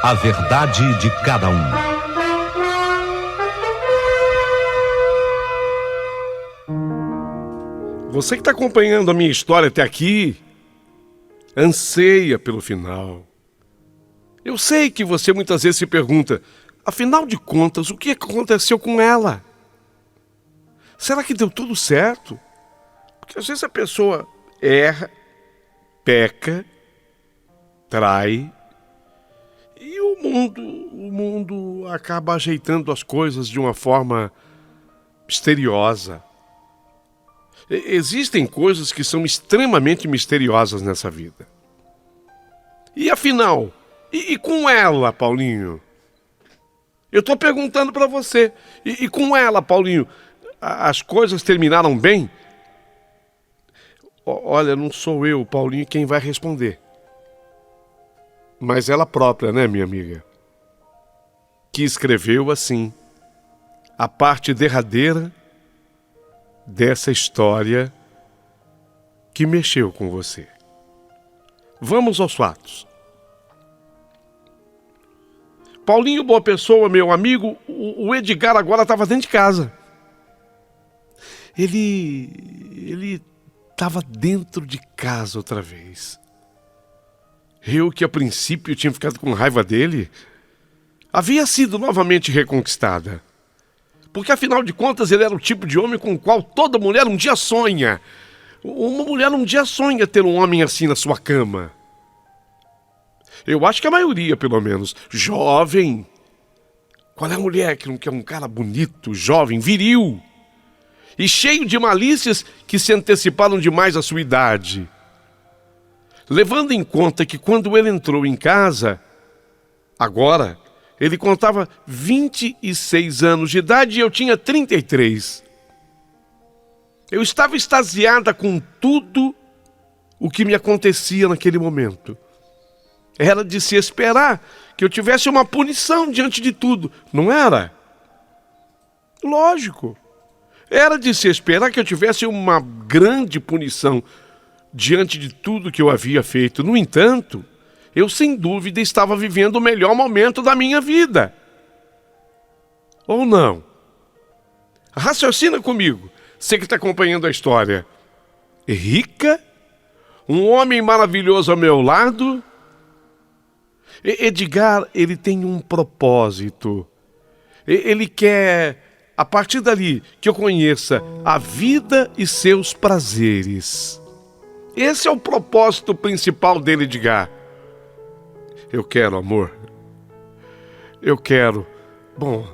A verdade de cada um. Você que está acompanhando a minha história até aqui, anseia pelo final. Eu sei que você muitas vezes se pergunta, afinal de contas, o que aconteceu com ela? Será que deu tudo certo? Porque às vezes a pessoa erra, peca, trai, e o mundo acaba ajeitando as coisas de uma forma misteriosa. Existem coisas que são extremamente misteriosas nessa vida. E afinal, e com ela, Paulinho? Eu estou perguntando para você. E com ela, Paulinho, as coisas terminaram bem? Olha, não sou eu, Paulinho, quem vai responder. Mas ela própria, né, minha amiga? Que escreveu assim, a parte derradeira dessa história que mexeu com você. Vamos aos fatos. Paulinho, boa pessoa, meu amigo, o Edgar agora estava dentro de casa. Ele estava dentro de casa outra vez. Eu, que a princípio tinha ficado com raiva dele, havia sido novamente reconquistada. Porque afinal de contas ele era o tipo de homem com o qual toda mulher um dia sonha. Uma mulher um dia sonha ter um homem assim na sua cama. Eu acho que a maioria, pelo menos, jovem. Qual é a mulher que não quer um cara bonito, jovem, viril? E cheio de malícias que se anteciparam demais à sua idade. Levando em conta que quando ele entrou em casa, agora, ele contava 26 anos de idade e eu tinha 33. Eu estava extasiada com tudo o que me acontecia naquele momento. Era de se esperar que eu tivesse uma punição diante de tudo, não era? Lógico. Era de se esperar que eu tivesse uma grande punição diante de tudo que eu havia feito. No entanto, eu sem dúvida estava vivendo o melhor momento da minha vida. Ou não? Raciocina comigo, você que está acompanhando a história. Rica, um homem maravilhoso ao meu lado. Edgar, ele tem um propósito. Ele quer, a partir dali, que eu conheça a vida e seus prazeres. Esse é o propósito principal dele, Edgar. Eu quero, amor. Eu quero. Bom,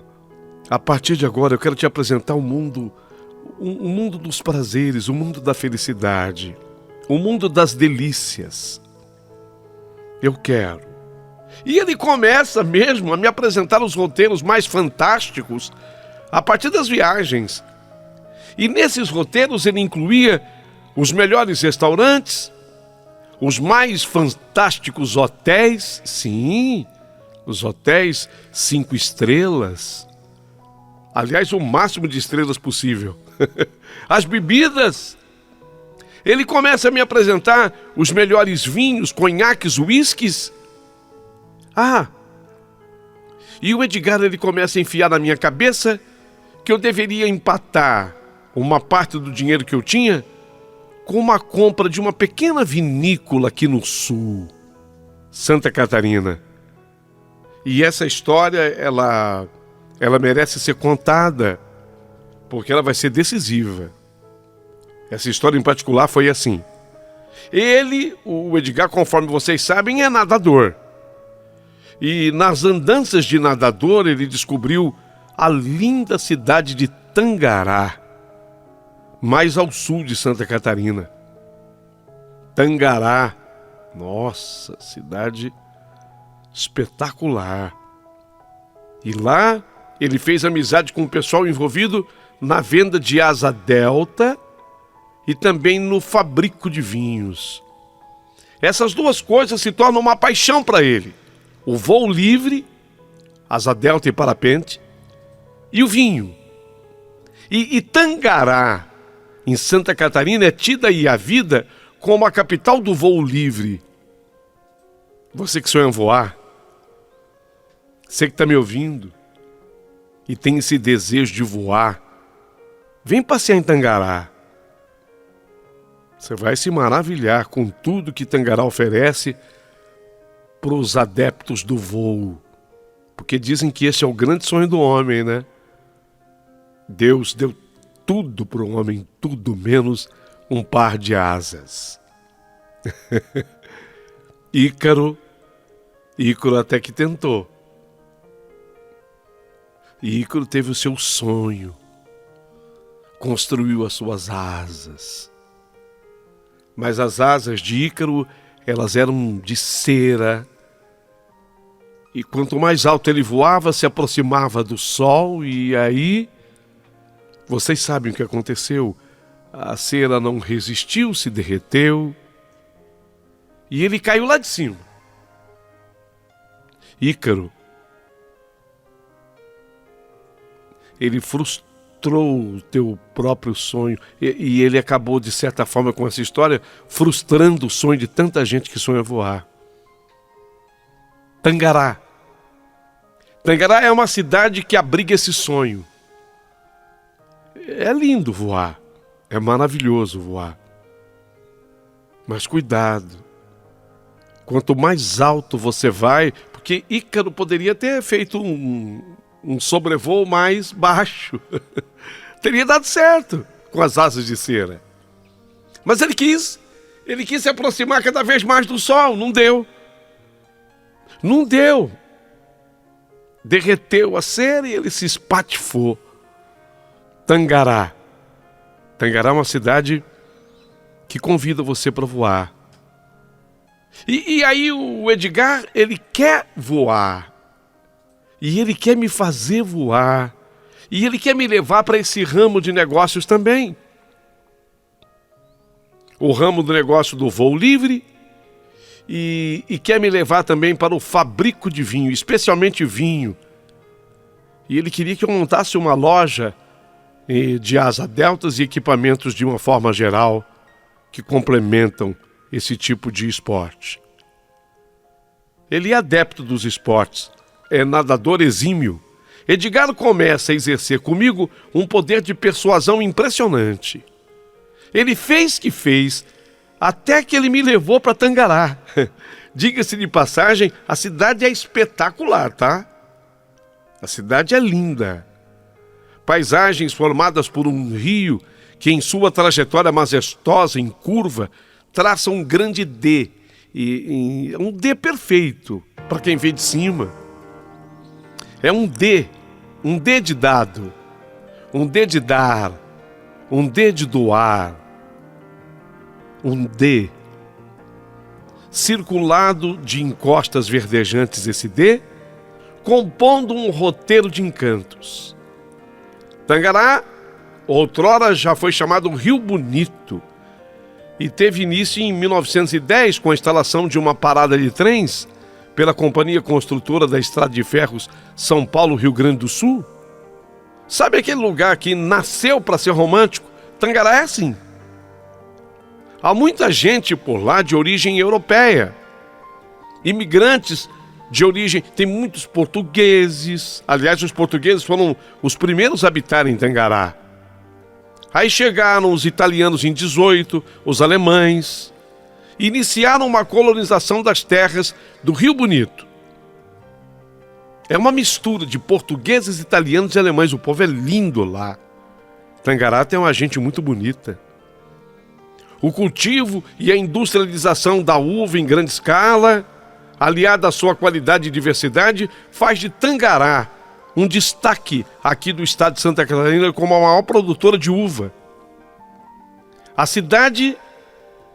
a partir de agora eu quero te apresentar o mundo dos prazeres, o mundo da felicidade, o mundo das delícias. Eu quero. E ele começa mesmo a me apresentar os roteiros mais fantásticos a partir das viagens. E nesses roteiros ele incluía os melhores restaurantes, os mais fantásticos hotéis, sim, os hotéis 5 estrelas. Aliás, o máximo de estrelas possível. As bebidas. Ele começa a me apresentar os melhores vinhos, conhaques, uísques. E o Edgar, ele começa a enfiar na minha cabeça que eu deveria empatar uma parte do dinheiro que eu tinha com uma compra de uma pequena vinícola aqui no sul, Santa Catarina. E essa história, ela merece ser contada, porque ela vai ser decisiva. Essa história em particular foi assim. Ele, o Edgar, conforme vocês sabem, é nadador. E nas andanças de nadador, ele descobriu a linda cidade de Tangará, mais ao sul de Santa Catarina. Tangará, nossa, cidade espetacular. E lá ele fez amizade com o pessoal envolvido na venda de asa delta e também no fabrico de vinhos. Essas duas coisas se tornam uma paixão para ele. O voo livre, asa delta e parapente, e o vinho. E Tangará, em Santa Catarina, é tida aí a vida como a capital do voo livre. Você que sonha voar, você que está me ouvindo e tem esse desejo de voar, vem passear em Tangará. Você vai se maravilhar com tudo que Tangará oferece para os adeptos do voo. Porque dizem que esse é o grande sonho do homem, né? Deus deu tudo para o homem, tudo menos um par de asas. Ícaro até que tentou. Ícaro teve o seu sonho, construiu as suas asas. Mas as asas de Ícaro, elas eram de cera. E quanto mais alto ele voava, se aproximava do sol, e aí, vocês sabem o que aconteceu. A cera não resistiu, se derreteu, e ele caiu lá de cima. Ícaro, ele frustrou o teu próprio sonho, e ele acabou, de certa forma, com essa história, frustrando o sonho de tanta gente que sonha voar. Tangará. Tangará é uma cidade que abriga esse sonho. É lindo voar, é maravilhoso voar. Mas cuidado, quanto mais alto você vai, porque Ícaro poderia ter feito um sobrevoo mais baixo. Teria dado certo com as asas de cera. Mas ele quis se aproximar cada vez mais do sol, não deu. Não deu. Derreteu a cera e ele se espatifou. Tangará. Tangará é uma cidade que convida você para voar. E aí o Edgar, ele quer voar. E ele quer me fazer voar. E ele quer me levar para esse ramo de negócios também. O ramo do negócio do voo livre. E quer me levar também para o fabrico de vinho, especialmente vinho. E ele queria que eu montasse uma loja de asa deltas e equipamentos de uma forma geral que complementam esse tipo de esporte. Ele é adepto dos esportes, é nadador exímio. Edgar começa a exercer comigo um poder de persuasão impressionante. Ele fez que fez, até que ele me levou para Tangará. Diga-se de passagem, a cidade é espetacular, tá? A cidade é linda. Paisagens formadas por um rio que, em sua trajetória majestosa, em curva, traça um grande D. Um D perfeito para quem vê de cima. É um D de dado, um D de dar, um D de doar, um D circulado de encostas verdejantes, esse D, compondo um roteiro de encantos. Tangará, outrora já foi chamado Rio Bonito, e teve início em 1910 com a instalação de uma parada de trens pela Companhia Construtora da Estrada de Ferros São Paulo-Rio Grande do Sul. Sabe aquele lugar que nasceu para ser romântico? Tangará é assim. Há muita gente por lá de origem europeia. Imigrantes de origem... Tem muitos portugueses. Aliás, os portugueses foram os primeiros a habitar em Tangará. Aí chegaram os italianos em 18, os alemães. Iniciaram uma colonização das terras do Rio Bonito. É uma mistura de portugueses, italianos e alemães. O povo é lindo lá. Tangará tem uma gente muito bonita. O cultivo e a industrialização da uva em grande escala, aliada à sua qualidade e diversidade, faz de Tangará um destaque aqui do estado de Santa Catarina como a maior produtora de uva. A cidade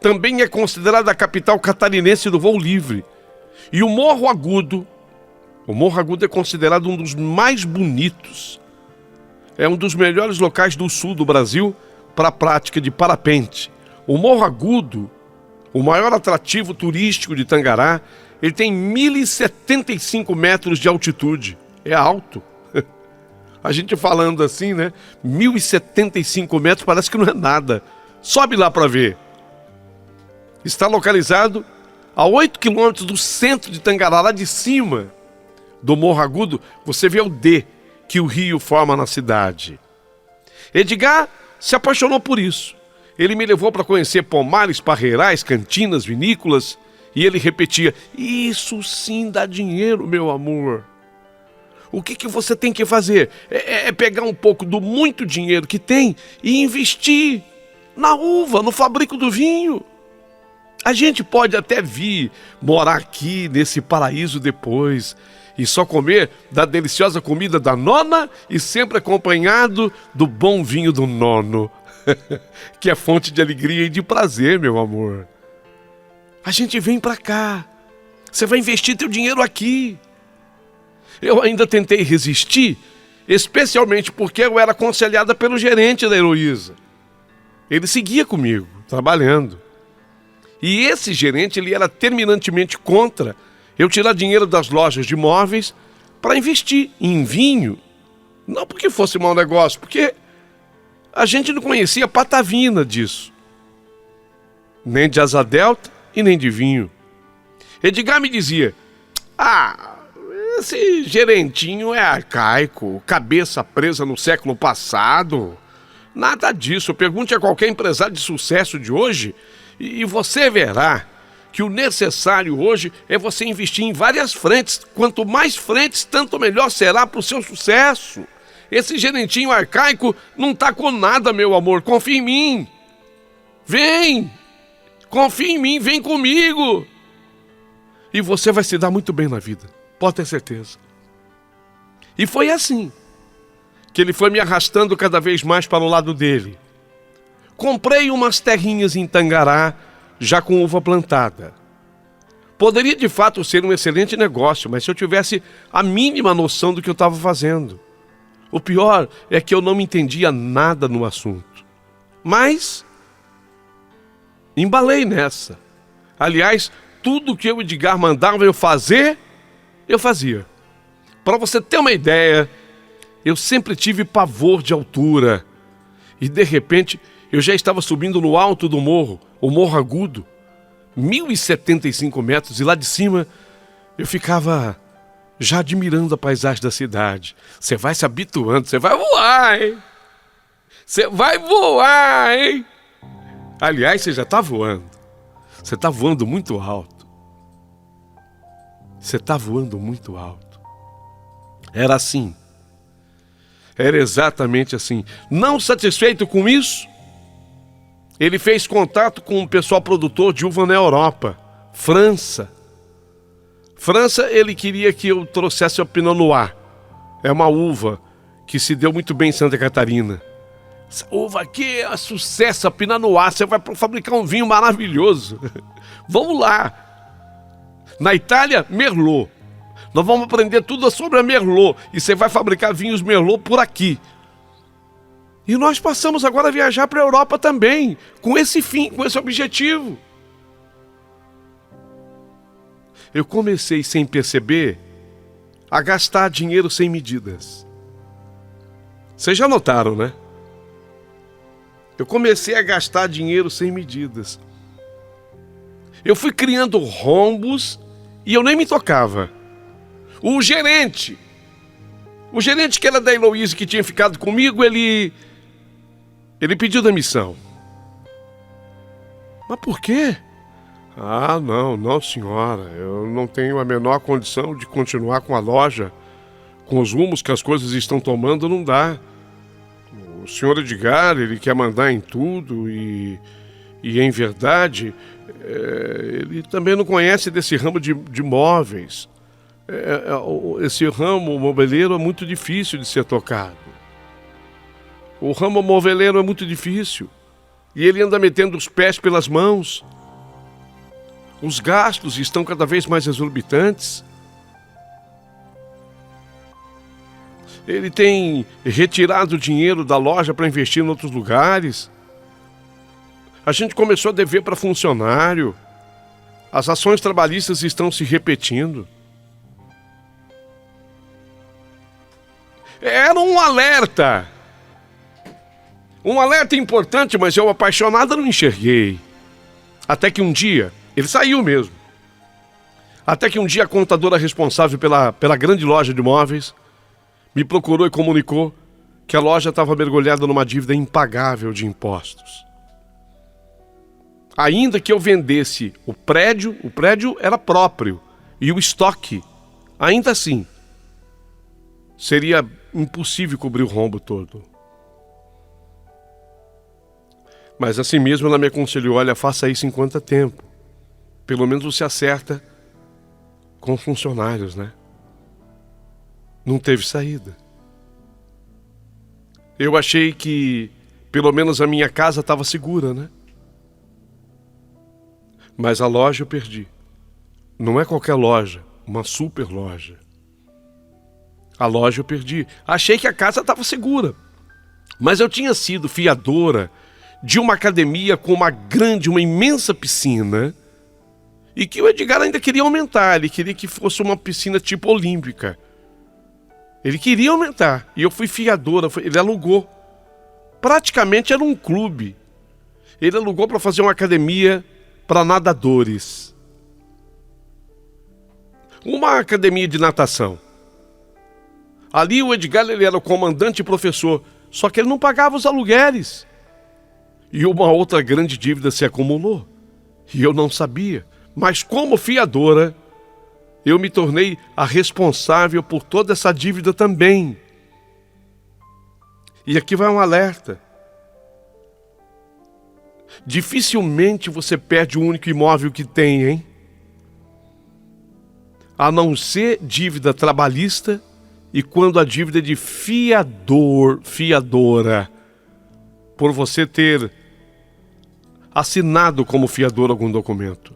também é considerada a capital catarinense do voo livre. E o Morro Agudo é considerado um dos mais bonitos. É um dos melhores locais do sul do Brasil para a prática de parapente. O Morro Agudo, o maior atrativo turístico de Tangará, ele tem 1.075 metros de altitude. É alto. A gente falando assim, né? 1.075 metros parece que não é nada. Sobe lá para ver. Está localizado a 8 quilômetros do centro de Tangará, lá de cima do Morro Agudo, você vê o D que o rio forma na cidade. Edgar se apaixonou por isso. Ele me levou para conhecer pomares, parreirais, cantinas, vinícolas, e ele repetia: isso sim dá dinheiro, meu amor. O que você tem que fazer? É pegar um pouco do muito dinheiro que tem e investir na uva, no fabrico do vinho. A gente pode até vir morar aqui nesse paraíso depois e só comer da deliciosa comida da nona e sempre acompanhado do bom vinho do nono, que é fonte de alegria e de prazer, meu amor. A gente vem pra cá. Você vai investir teu dinheiro aqui. Eu ainda tentei resistir, especialmente porque eu era aconselhada pelo gerente da Heloísa. Ele seguia comigo, trabalhando. E esse gerente, ele era terminantemente contra eu tirar dinheiro das lojas de móveis para investir em vinho. Não porque fosse mau negócio, porque a gente não conhecia patavina disso. Nem de asa delta e nem de vinho. Edgar me dizia: esse gerentinho é arcaico, cabeça presa no século passado. Nada disso. Pergunte a qualquer empresário de sucesso de hoje e você verá que o necessário hoje é você investir em várias frentes. Quanto mais frentes, tanto melhor será para o seu sucesso. Esse gerentinho arcaico não tá com nada, meu amor. Confia em mim. Vem! Confia em mim, vem comigo. E você vai se dar muito bem na vida. Pode ter certeza. E foi assim que ele foi me arrastando cada vez mais para o lado dele. Comprei umas terrinhas em Tangará, já com uva plantada. Poderia de fato ser um excelente negócio, mas se eu tivesse a mínima noção do que eu estava fazendo. O pior é que eu não me entendia nada no assunto. Mas embalei nessa. Aliás, tudo que o Edgar mandava eu fazer, eu fazia. Para você ter uma ideia, eu sempre tive pavor de altura. E de repente, eu já estava subindo no alto do morro, o Morro Agudo, 1.075 metros, e lá de cima eu ficava já admirando a paisagem da cidade. Você vai se habituando, você vai voar, hein? Você vai voar, hein? Aliás, você já está voando. Você está voando muito alto. Você está voando muito alto. Era assim. Era exatamente assim. Não satisfeito com isso, ele fez contato com um pessoal produtor de uva na Europa, França. França, ele queria que eu trouxesse a Pinot Noir. É uma uva que se deu muito bem em Santa Catarina. Essa uva aqui é um sucesso, a Pinot Noir. Você vai fabricar um vinho maravilhoso. Vamos lá. Na Itália, Merlot. Nós vamos aprender tudo sobre a Merlot. E você vai fabricar vinhos Merlot por aqui. E nós passamos agora a viajar para a Europa também, com esse fim, com esse objetivo. Eu comecei, sem perceber, a gastar dinheiro sem medidas. Vocês já notaram, né? Eu comecei a gastar dinheiro sem medidas. Eu fui criando rombos e eu nem me tocava. O gerente que era da Heloísa, que tinha ficado comigo, ele pediu demissão. Mas por quê? Não, senhora. Eu não tenho a menor condição de continuar com a loja. Com os rumos que as coisas estão tomando, não dá. O senhor Edgar, ele quer mandar em tudo e em verdade, ele também não conhece desse ramo de móveis. Esse ramo moveleiro é muito difícil de ser tocado. O ramo moveleiro é muito difícil. E ele anda metendo os pés pelas mãos. Os gastos estão cada vez mais exorbitantes. Ele tem retirado dinheiro da loja para investir em outros lugares. A gente começou a dever para funcionário. As ações trabalhistas estão se repetindo. Era um alerta. Um alerta importante, mas eu, apaixonada, não enxerguei. Até que um dia, ele saiu mesmo. Até que um dia a contadora responsável pela grande loja de móveis me procurou e comunicou que a loja estava mergulhada numa dívida impagável de impostos. Ainda que eu vendesse o prédio era próprio, e o estoque, ainda assim, seria impossível cobrir o rombo todo. Mas assim mesmo ela me aconselhou: olha, faça isso enquanto há tempo. Pelo menos você acerta com funcionários, né? Não teve saída. Eu achei que pelo menos a minha casa estava segura, né? Mas a loja eu perdi. Não é qualquer loja, uma super loja. A loja eu perdi. Achei que a casa estava segura. Mas eu tinha sido fiadora de uma academia com uma imensa piscina, e que o Edgar ainda queria aumentar. Ele queria que fosse uma piscina tipo olímpica. Ele queria aumentar. E eu fui fiadora. Ele alugou. Praticamente era um clube. Ele alugou para fazer uma academia para nadadores. Uma academia de natação. Ali o Edgar, ele era o comandante e professor. Só que ele não pagava os aluguéis. E uma outra grande dívida se acumulou. E eu não sabia. Mas como fiadora, eu me tornei a responsável por toda essa dívida também. E aqui vai um alerta. Dificilmente você perde o único imóvel que tem, hein? A não ser dívida trabalhista e quando a dívida é de fiadora, por você ter assinado como fiador algum documento.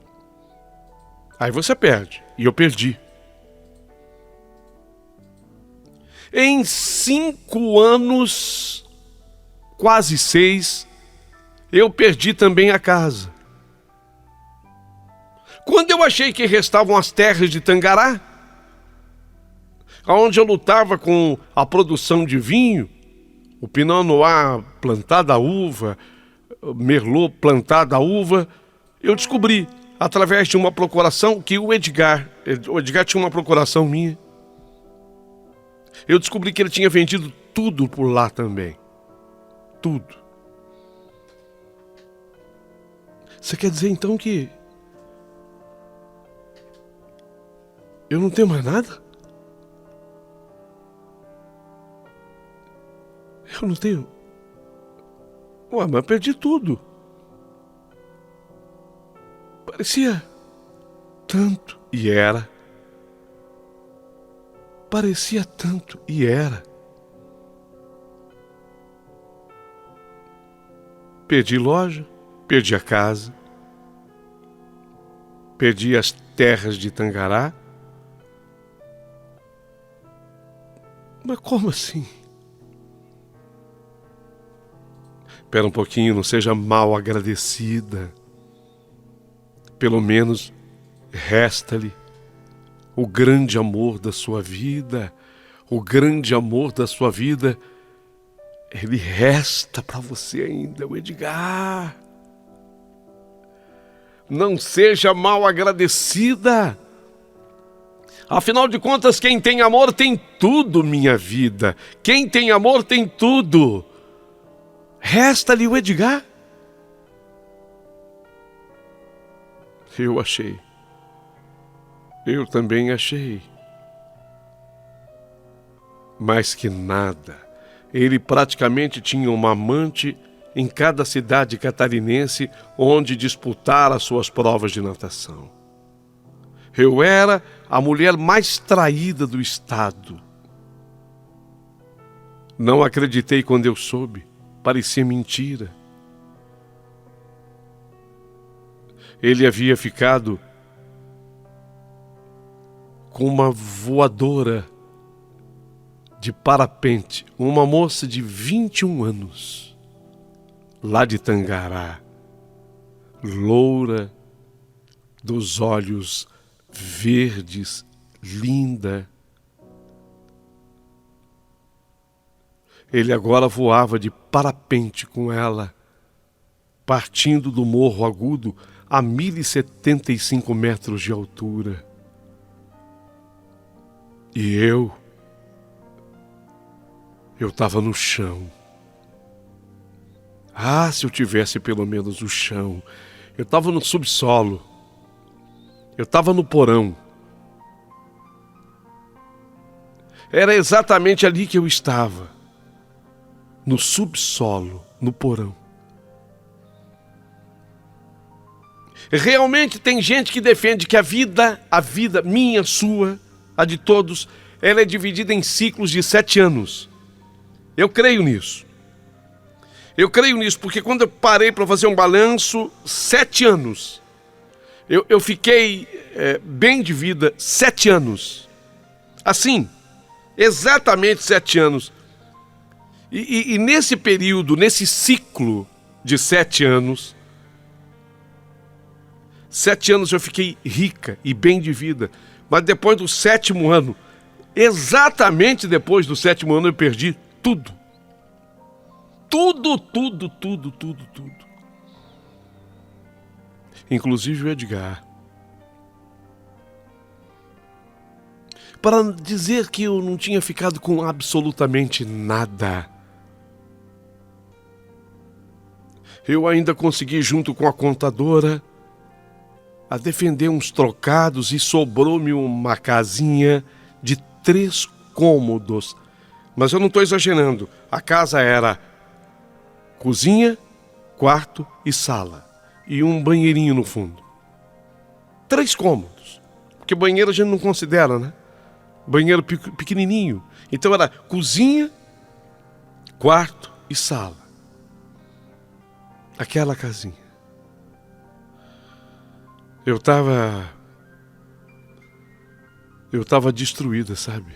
Aí você perde. E eu perdi. Em 5 anos, quase 6, eu perdi também a casa. Quando eu achei que restavam as terras de Tangará, onde eu lutava com a produção de vinho, o Pinot Noir plantado a uva, Merlot plantado a uva, eu descobri, através de uma procuração, que o Edgar tinha uma procuração minha. Eu descobri que ele tinha vendido tudo por lá também. Tudo. Você quer dizer então que eu não tenho mais nada? Eu não tenho. Ué, mas eu perdi tudo. Parecia tanto e era. Parecia tanto e era. Perdi loja, perdi a casa, perdi as terras de Tangará. Mas como assim? Espera um pouquinho, não seja mal agradecida. Pelo menos resta-lhe o grande amor da sua vida. O grande amor da sua vida, ele resta para você ainda, o Edgar. Não seja mal agradecida. Afinal de contas, quem tem amor tem tudo, minha vida. Quem tem amor tem tudo. Resta-lhe o Edgar. Eu achei. Eu também achei. Mais que nada, ele praticamente tinha uma amante em cada cidade catarinense onde disputara suas provas de natação. Eu era a mulher mais traída do estado. Não acreditei quando eu soube. Parecia mentira. Ele havia ficado com uma voadora de parapente, uma moça de 21 anos, lá de Tangará, loura, dos olhos verdes, linda. Ele agora voava de parapente com ela, partindo do Morro Agudo a 1.075 metros de altura. E eu estava no chão. Ah, se eu tivesse pelo menos o chão. Eu estava no subsolo. Eu estava no porão. Era exatamente ali que eu estava. No subsolo, no porão. Realmente tem gente que defende que a vida minha, sua, a de todos, ela é dividida em ciclos de 7 anos. Eu creio nisso. Eu creio nisso porque quando eu parei para fazer um balanço, 7 anos. Eu fiquei bem de vida 7 anos. Assim, exatamente 7 anos. E nesse período, nesse ciclo de 7 anos, 7 anos eu fiquei rica e bem de vida. Mas depois do 7º ano, exatamente depois do 7º ano, eu perdi tudo. Tudo. Inclusive o Edgar. Para dizer que eu não tinha ficado com absolutamente nada. Eu ainda consegui, junto com a contadora, a defender uns trocados e sobrou-me uma casinha de 3 cômodos. Mas eu não estou exagerando. A casa era cozinha, quarto e sala. E um banheirinho no fundo. 3 cômodos. Porque banheiro a gente não considera, né? Banheiro pequenininho. Então era cozinha, quarto e sala. Aquela casinha. Eu estava destruída, sabe?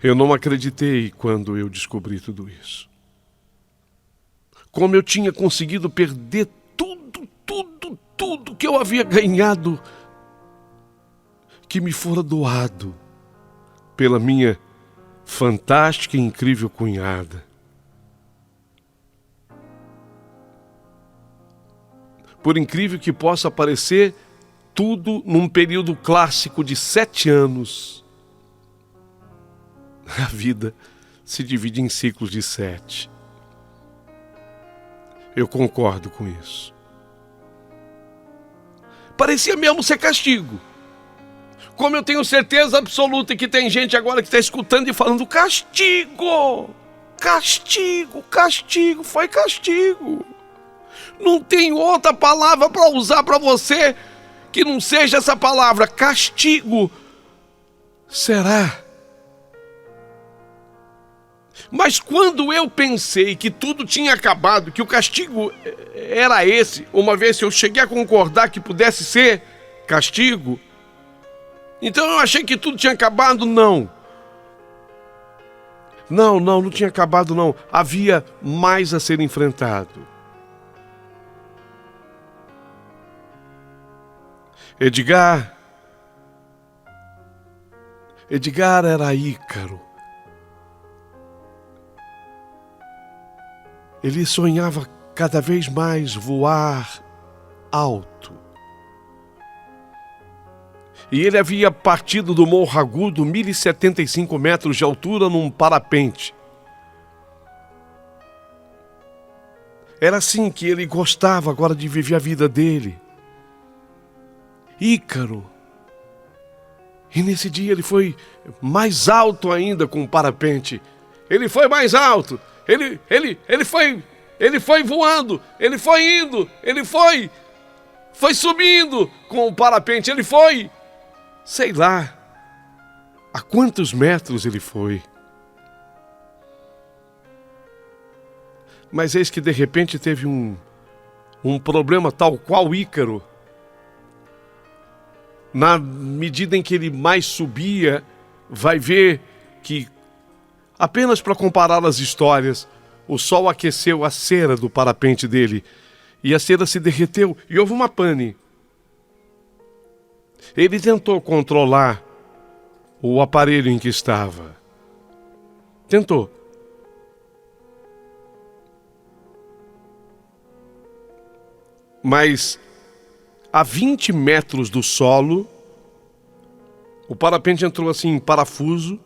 Eu não acreditei quando eu descobri tudo isso. Como eu tinha conseguido perder tudo que eu havia ganhado, que me fora doado pela minha fantástica e incrível cunhada. Por incrível que possa parecer, tudo num período clássico de 7 anos. A vida se divide em ciclos de 7. Eu concordo com isso. Parecia mesmo ser castigo. Como eu tenho certeza absoluta que tem gente agora que está escutando e falando castigo, foi castigo. Não tem outra palavra para usar para você que não seja essa palavra, castigo. Será? Mas quando eu pensei que tudo tinha acabado, que o castigo era esse, uma vez que eu cheguei a concordar que pudesse ser castigo, então eu achei que tudo tinha acabado. Não tinha acabado não. Havia mais a ser enfrentado. Edgar era Ícaro. Ele sonhava cada vez mais voar alto. E ele havia partido do Morro Agudo, 1.075 metros de altura, num parapente. Era assim que ele gostava agora de viver a vida dele. Ícaro. E nesse dia ele foi mais alto ainda com o parapente. Ele foi mais alto. Ele foi voando. Ele foi indo. Ele foi subindo com o parapente. Ele foi, sei lá, a quantos metros ele foi. Mas eis que de repente teve um problema tal qual Ícaro. Na medida em que ele mais subia, vai ver que, apenas para comparar as histórias, o sol aqueceu a cera do parapente dele e a cera se derreteu e houve uma pane. Ele tentou controlar o aparelho em que estava. Tentou. Mas a 20 metros do solo. O parapente entrou assim em parafuso,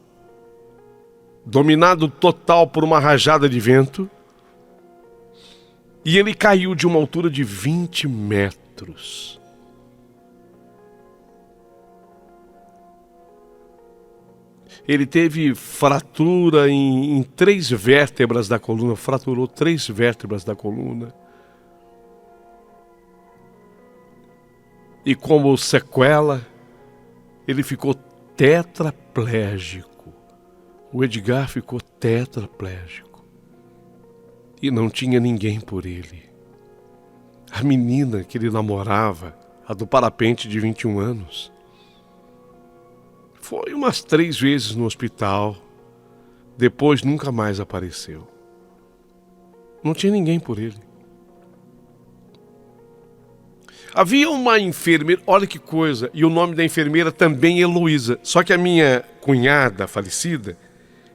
dominado total por uma rajada de vento, e ele caiu de uma altura de 20 metros. Ele teve fratura em 3 vértebras da coluna, fraturou 3 vértebras da coluna. E como sequela, ele ficou tetraplégico. O Edgar ficou tetraplégico. E não tinha ninguém por ele. A menina que ele namorava, a do parapente de 21 anos, foi umas 3 vezes no hospital. Depois nunca mais apareceu. Não tinha ninguém por ele. Havia uma enfermeira, olha que coisa, e o nome da enfermeira também é Heloísa. Só que a minha cunhada falecida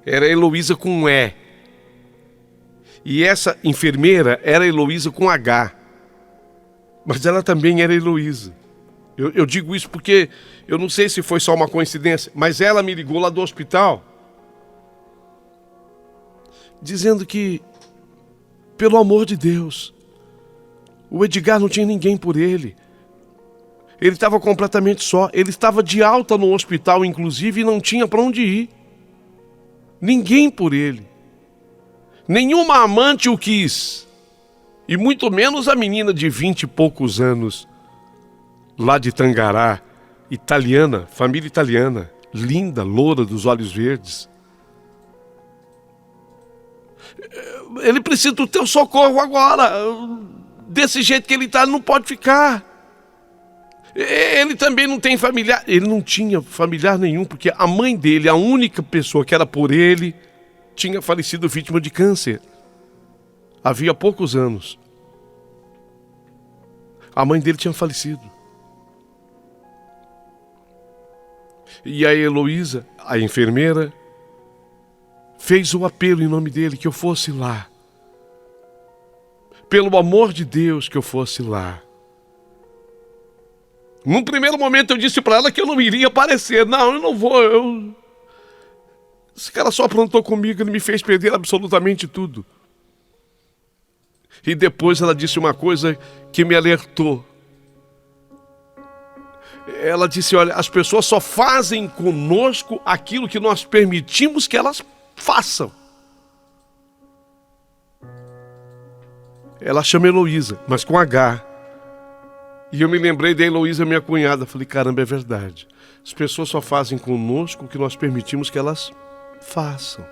era Heloísa com E. E essa enfermeira era Heloísa com H. Mas ela também era Heloísa. Eu digo isso porque eu não sei se foi só uma coincidência, mas ela me ligou lá do hospital dizendo que, pelo amor de Deus, o Edgar não tinha ninguém por ele. Ele estava completamente só. Ele estava de alta no hospital, inclusive, e não tinha para onde ir. Ninguém por ele. Nenhuma amante o quis. E muito menos a menina de 20 e poucos anos, lá de Tangará, italiana, família italiana, linda, loura, dos olhos verdes. Ele precisa do teu socorro agora. Desse jeito que ele está, não pode ficar. Ele também não tem familiar. Ele não tinha familiar nenhum, porque a mãe dele, a única pessoa que era por ele, tinha falecido vítima de câncer. Havia poucos anos. A mãe dele tinha falecido. E a Heloísa, a enfermeira, fez o apelo em nome dele que eu fosse lá. Pelo amor de Deus, que eu fosse lá. Num primeiro momento eu disse para ela que eu não iria aparecer. Não, eu não vou. Esse cara só aprontou comigo, ele me fez perder absolutamente tudo. E depois ela disse uma coisa que me alertou. Ela disse, olha, as pessoas só fazem conosco aquilo que nós permitimos que elas façam. Ela chama Heloísa, mas com H. E eu me lembrei da Heloísa, minha cunhada. Falei, caramba, é verdade. As pessoas só fazem conosco o que nós permitimos que elas façam.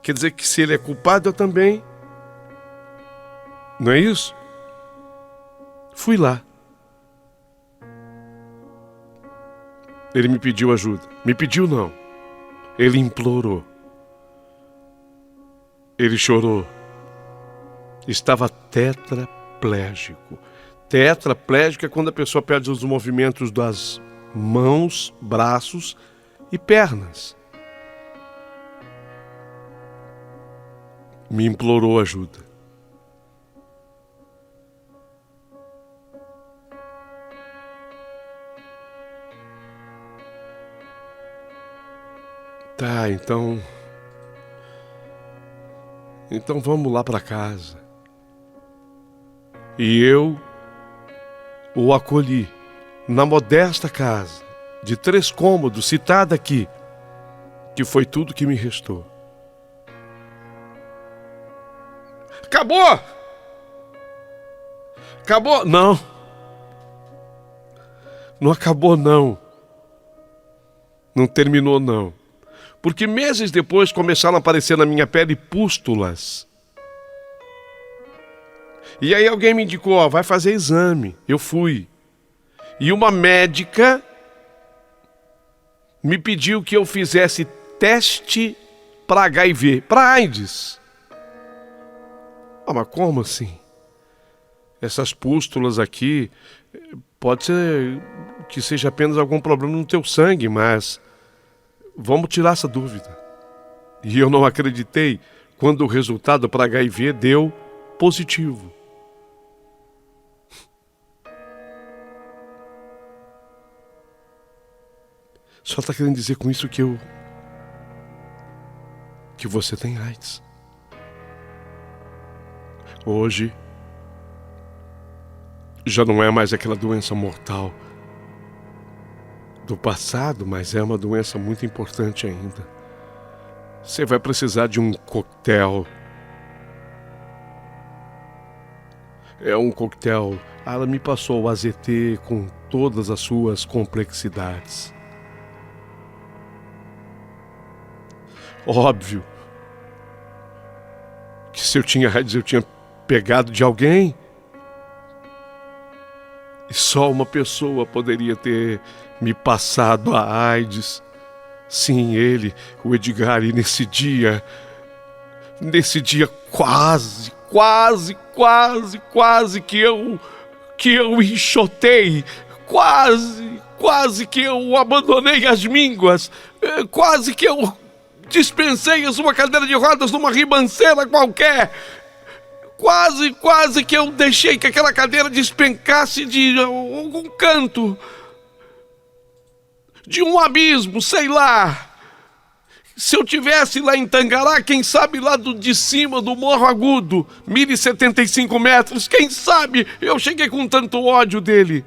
Quer dizer que se ele é culpado, eu também. Não é isso? Fui lá. Ele me pediu ajuda. Me pediu não. Ele implorou. Ele chorou. Estava tetraplégico. Tetraplégico é quando a pessoa perde os movimentos das mãos, braços e pernas. Me implorou ajuda. Tá, então vamos lá para casa. E eu o acolhi na modesta casa de 3 cômodos, citada aqui, que foi tudo que me restou. Acabou! Acabou? Não. Não acabou, não. Não terminou, não. Porque meses depois começaram a aparecer na minha pele pústulas. E aí alguém me indicou, ó, vai fazer exame. Eu fui. E uma médica me pediu que eu fizesse teste para HIV, para AIDS. Ah, mas como assim? Essas pústulas aqui, pode ser que seja apenas algum problema no teu sangue, mas vamos tirar essa dúvida. E eu não acreditei quando o resultado para HIV deu positivo. Só está querendo dizer com isso que você tem AIDS. Hoje já não é mais aquela doença mortal do passado, mas é uma doença muito importante ainda. Você vai precisar de um coquetel. É um coquetel. Ela me passou o AZT com todas as suas complexidades. Óbvio que se eu tinha AIDS, eu tinha pegado de alguém. E só uma pessoa poderia ter me passado a AIDS. Sim, ele, o Edgar, e nesse dia quase que eu enxotei, quase que eu abandonei as mínguas, quase que eu dispensei a sua cadeira de rodas numa ribanceira qualquer, quase que eu deixei que aquela cadeira despencasse de algum canto, de um abismo, sei lá. Se eu tivesse lá em Tangará, quem sabe lá de cima do Morro Agudo, 1.075 metros, quem sabe eu cheguei com tanto ódio dele.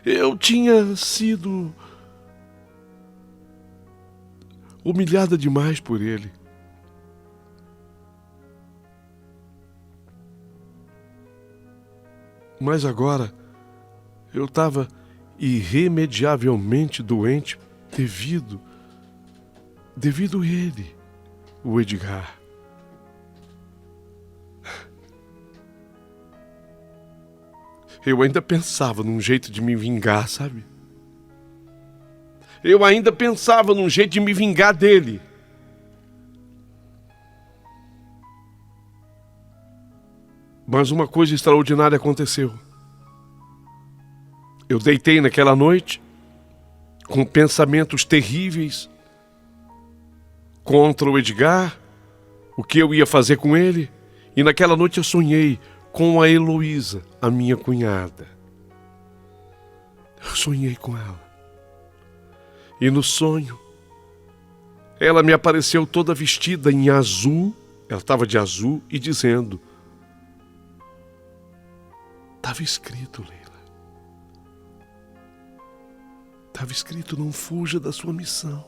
Eu tinha sido humilhada demais por ele. Mas agora eu estava irremediavelmente doente devido a ele, o Edgar. Eu ainda pensava num jeito de me vingar, sabe? Eu ainda pensava num jeito de me vingar dele. Mas uma coisa extraordinária aconteceu. Eu deitei naquela noite com pensamentos terríveis contra o Edgar, o que eu ia fazer com ele, e naquela noite eu sonhei com a Heloísa, a minha cunhada. Eu sonhei com ela. E no sonho, ela me apareceu toda vestida em azul, ela estava de azul, e dizendo, estava escrito, Leila. Estava escrito, não fuja da sua missão.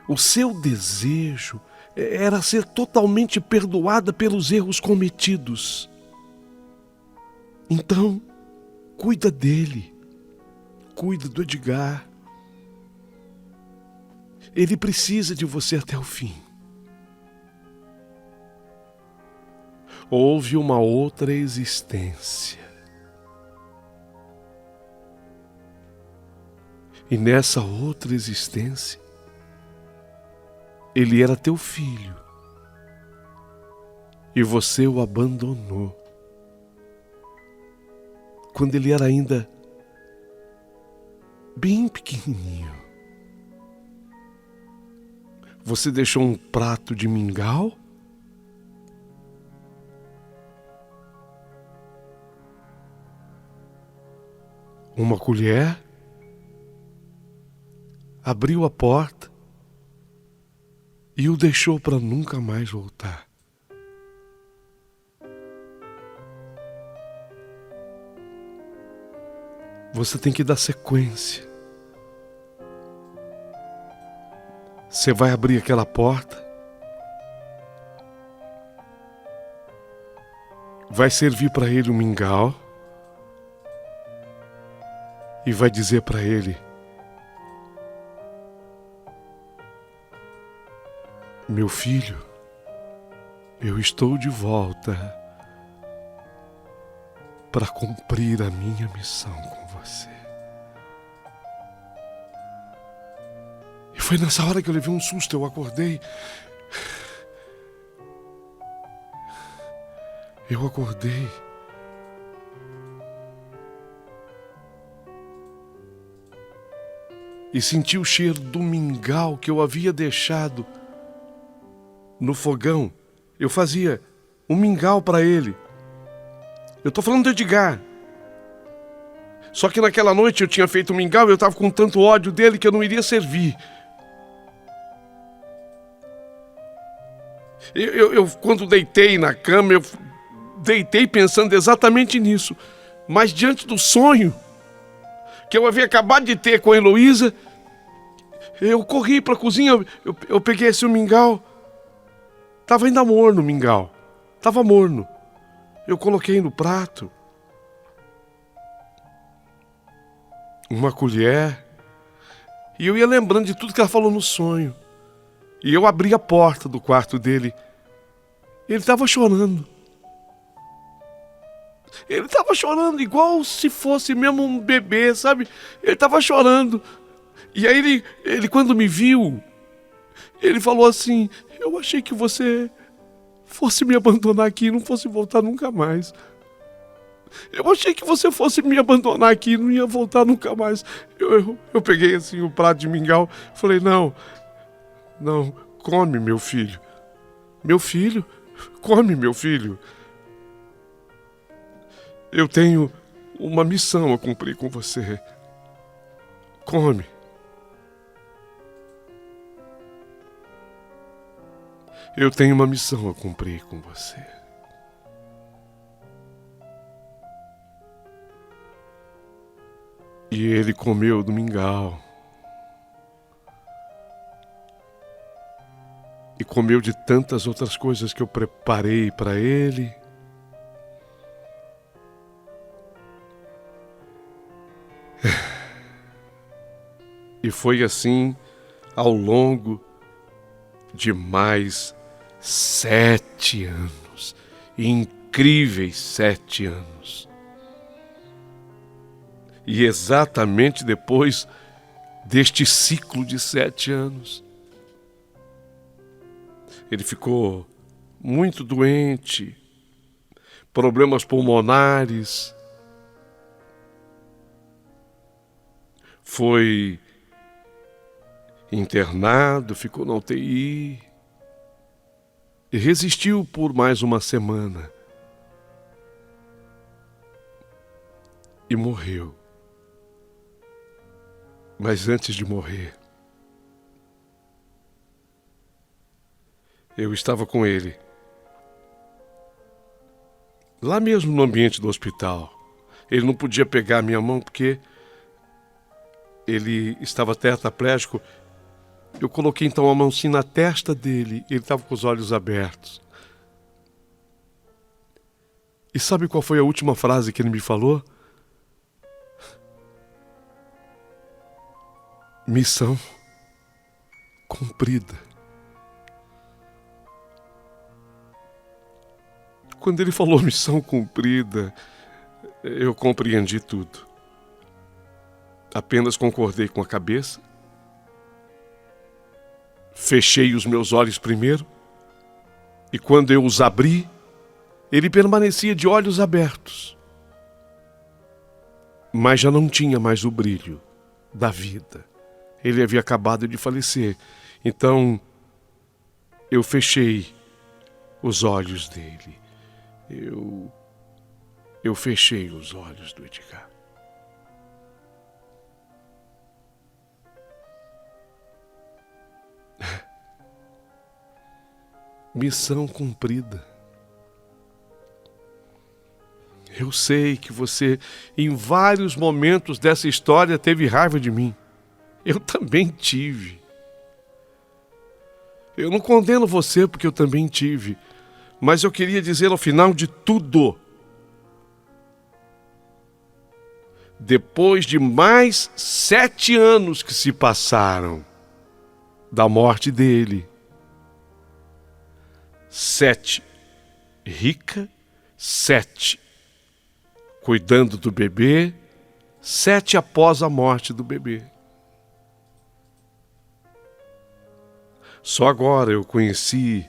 O seu desejo era ser totalmente perdoada pelos erros cometidos. Então, cuida dele. Cuida do Edgar. Ele precisa de você até o fim. Houve uma outra existência. E nessa outra existência, ele era teu filho. E você o abandonou. Quando ele era ainda bem pequenininho. Você deixou um prato de mingau? Uma colher? Abriu a porta e o deixou para nunca mais voltar. Você tem que dar sequência. Você vai abrir aquela porta, vai servir para ele um mingau e vai dizer para ele: meu filho, eu estou de volta para cumprir a minha missão com você. E foi nessa hora que eu levei um susto, eu acordei. Eu acordei. E senti o cheiro do mingau que eu havia deixado no fogão. Eu fazia um mingau para ele. Eu estou falando do Edgar. Só que naquela noite eu tinha feito um mingau e eu estava com tanto ódio dele que eu não iria servir. Eu quando deitei na cama, eu deitei pensando exatamente nisso. Mas diante do sonho que eu havia acabado de ter com a Heloísa, eu corri para a cozinha, eu peguei esse mingau. Estava ainda morno o mingau. Estava morno. Eu coloquei no prato uma colher e eu ia lembrando de tudo que ela falou no sonho. E eu abri a porta do quarto dele. Ele estava chorando. Ele estava chorando igual se fosse mesmo um bebê, sabe? Ele estava chorando. E aí ele quando me viu, ele falou assim: eu achei que você fosse me abandonar aqui e não fosse voltar nunca mais. Eu achei que você fosse me abandonar aqui e não ia voltar nunca mais. Eu peguei assim o prato de mingau, falei: não, come meu filho. Meu filho? Come meu filho. Eu tenho uma missão a cumprir com você. Come. Eu tenho uma missão a cumprir com você. E ele comeu do mingau. E comeu de tantas outras coisas que eu preparei para ele. E foi assim ao longo de mais 7 anos. Incríveis 7 anos. E exatamente depois deste ciclo de 7 anos, ele ficou muito doente, problemas pulmonares, foi internado, ficou na UTI e resistiu por mais uma semana e morreu. Mas antes de morrer, eu estava com ele, lá mesmo no ambiente do hospital. Ele não podia pegar a minha mão porque ele estava tetraplégico. Eu coloquei então a mão assim na testa dele, ele estava com os olhos abertos. E sabe qual foi a última frase que ele me falou? Missão cumprida. Quando ele falou missão cumprida, eu compreendi tudo. Apenas concordei com a cabeça, fechei os meus olhos primeiro, e quando eu os abri, ele permanecia de olhos abertos, mas já não tinha mais o brilho da vida. Ele havia acabado de falecer. Então, eu fechei os olhos dele. Eu fechei os olhos do Edgar. Missão cumprida. Eu sei que você, em vários momentos dessa história, teve raiva de mim. Eu também tive. Eu não condeno você porque eu também tive. Mas eu queria dizer ao final de tudo, depois de mais 7 anos que se passaram da morte dele, 7 rica, 7 cuidando do bebê, 7 após a morte do bebê. Só agora eu conheci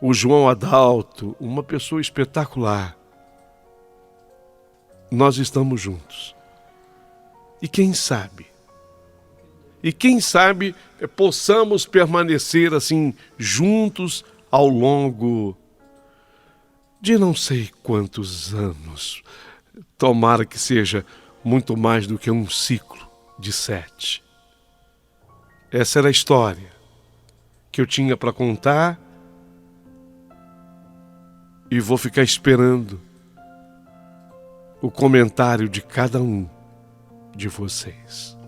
o João Adalto, uma pessoa espetacular. Nós estamos juntos. E quem sabe possamos permanecer assim juntos ao longo de não sei quantos anos. Tomara que seja muito mais do que um ciclo de 7. Essa era a história que eu tinha para contar e vou ficar esperando o comentário de cada um de vocês.